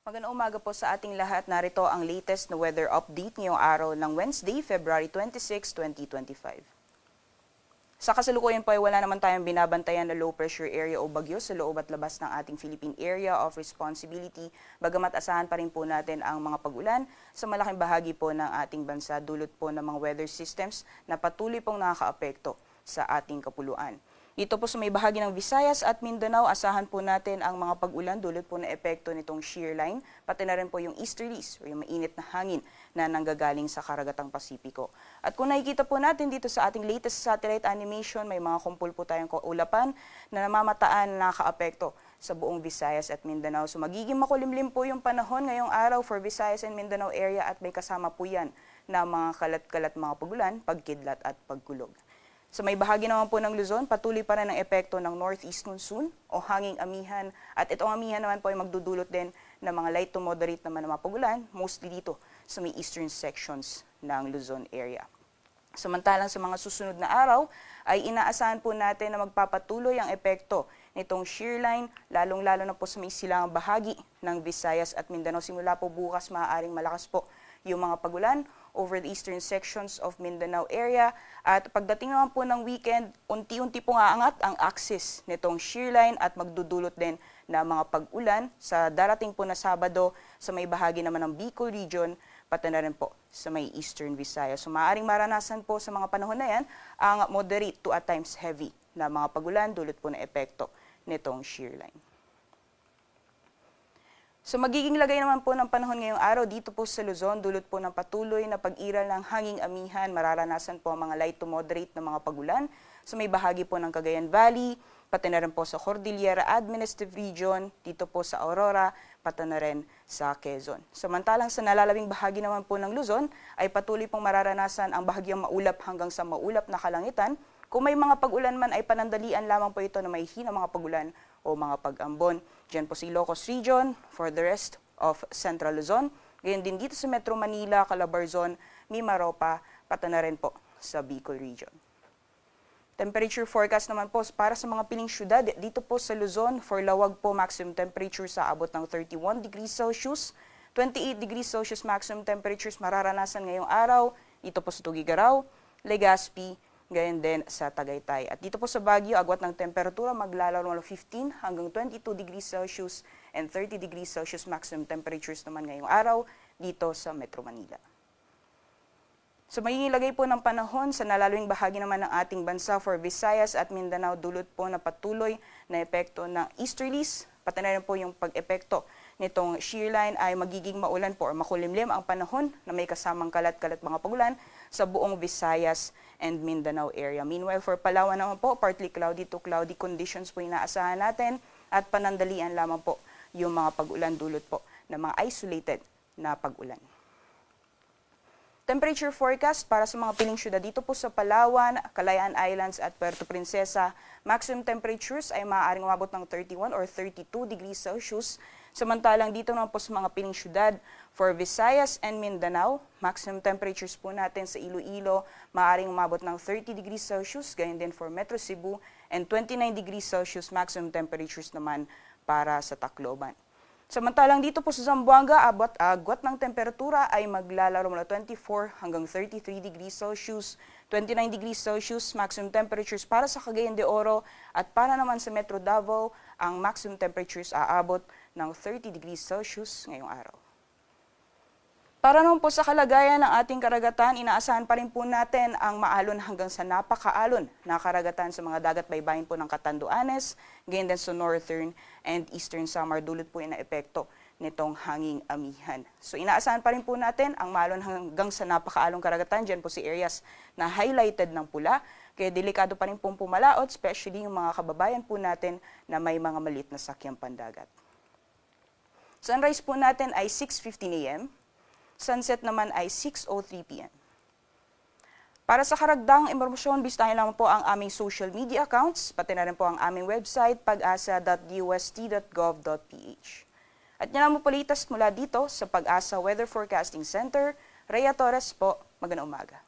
Magandang umaga po sa ating lahat. Narito ang latest na weather update ngayong araw ng Wednesday, February 26, 2025. Sa kasalukuyan po ay wala naman tayong binabantayan na low pressure area o bagyo sa loob at labas ng ating Philippine Area of Responsibility, bagamat asahan pa rin po natin ang mga pag-ulan sa malaking bahagi po ng ating bansa dulot po ng mga weather systems na patuloy pong nakakaapekto sa ating kapuluan. Dito po sa may bahagi ng Visayas at Mindanao, asahan po natin ang mga pag-ulan dulot po na epekto nitong shear line, pati na rin po yung easterlies o yung mainit na hangin na nanggagaling sa karagatang Pasipiko. At kung nakikita po natin dito sa ating latest satellite animation, may mga kumpul po tayong kaulapan na namamataan na nakaapekto sa buong Visayas at Mindanao. So magiging makulimlim po yung panahon ngayong araw for Visayas and Mindanao area at may kasama po yan na mga kalat-kalat mga pag-ulan, pagkidlat at pagkulog. Sa may bahagi naman po ng Luzon, patuloy pa rin ang epekto ng northeast monsoon o hanging amihan at itong amihan naman po ay magdudulot din ng mga light to moderate naman na mga pag-ulan, mostly dito sa may eastern sections ng Luzon area. Samantalang sa mga susunod na araw ay inaasahan po natin na magpapatuloy ang epekto nitong shear line, lalong-lalo na po sa may silangang bahagi ng Visayas at Mindanao. Simula po bukas, maaaring malakas po yung mga pag-ulan over the eastern sections of Mindanao area. At pagdating naman po ng weekend, unti-unti pong aangat ang axis nitong shear line at magdudulot din na mga pag-ulan sa darating po na Sabado sa may bahagi naman ng Bicol region, pati na rin po sa may eastern Visayas. So maaaring maranasan po sa mga panahon na yan ang moderate to at times heavy na mga pag-ulan dulot po na epekto nitong shear line. So magiging lagay naman po ng panahon ngayong araw dito po sa Luzon, dulot po ng patuloy na pag-iral ng hanging amihan, mararanasan po ang mga light to moderate na mga pag-ulan sa may bahagi po ng Cagayan Valley, pati na rin po sa Cordillera Administrative Region, dito po sa Aurora, pati na rin sa Quezon. Samantalang sa nalalabing bahagi naman po ng Luzon ay patuloy pong mararanasan ang bahagyang maulap hanggang sa maulap na kalangitan. Kung may mga pag-ulan man ay panandalian lamang po ito na may hina mga pag-ulan o mga pag-ambon. Diyan po si Ilocos Region, for the rest of Central Luzon. Gayon din dito sa Metro Manila, Calabarzon, Mimaropa, pati na rin po sa Bicol Region. Temperature forecast naman po para sa mga piling syudad dito po sa Luzon. For Lawag po, maximum temperature sa abot ng 31 degrees Celsius. 28 degrees Celsius maximum temperatures mararanasan ngayong araw. Dito po sa Tugigaraw, Legazpi, gayon din sa Tagaytay. At dito po sa Baguio, agwat ng temperatura maglalaro ng 15 hanggang 22 degrees Celsius and 30 degrees Celsius maximum temperatures naman ngayong araw dito sa Metro Manila. So magiging lagay po ng panahon sa nalalawing bahagi naman ng ating bansa for Visayas at Mindanao, dulot po na patuloy na epekto ng easterlies, pati na rin po yung pag-epekto nitong shear line ay magiging maulan po o makulimlim ang panahon na may kasamang kalat-kalat mga pagulan sa buong Visayas and Mindanao area. Meanwhile, for Palawan naman po, partly cloudy to cloudy conditions po inaasahan natin at panandalian lamang po yung mga pag-ulan dulot po ng mga isolated na pag-ulan. Temperature forecast para sa mga piling syudad dito po sa Palawan, Kalayaan Islands at Puerto Princesa. Maximum temperatures ay maaaring umabot ng 31 or 32 degrees Celsius. Samantalang dito naman po sa mga piling syudad for Visayas and Mindanao, maximum temperatures po natin sa Iloilo, maaaring umabot ng 30 degrees Celsius, gayon din for Metro Cebu, and 29 degrees Celsius maximum temperatures naman para sa Tacloban. Samantalang dito po sa Zamboanga, agwat ng temperatura ay maglalaro mula 24 hanggang 33 degrees Celsius, 29 degrees Celsius maximum temperatures para sa Cagayan de Oro at para naman sa Metro Davao, ang maximum temperatures aabot ng 30 degrees Celsius ngayong araw. Para naman po sa kalagayan ng ating karagatan, inaasahan pa rin po natin ang maalon hanggang sa napakaalon na karagatan sa mga dagat baybayin po ng Catanduanes, gayon din sa northern and eastern Samar, dulot po yung epekto nitong hanging amihan. So inaasahan pa rin po natin ang maalon hanggang sa napakaalong karagatan, dyan po si areas na highlighted ng pula, kaya delikado pa rin pong pumalaot, especially yung mga kababayan po natin na may mga maliit na sakyang pandagat. Sunrise po natin ay 6:15 a.m., sunset naman ay 6:03 p.m. Para sa karagdagang impormasyon, bisitahin lamang po ang aming social media accounts, pati na rin po ang aming website, pag-asa.dust.gov.ph. At yan ang latest mula dito sa Pag-asa Weather Forecasting Center. Rhea Torres po, magandang umaga.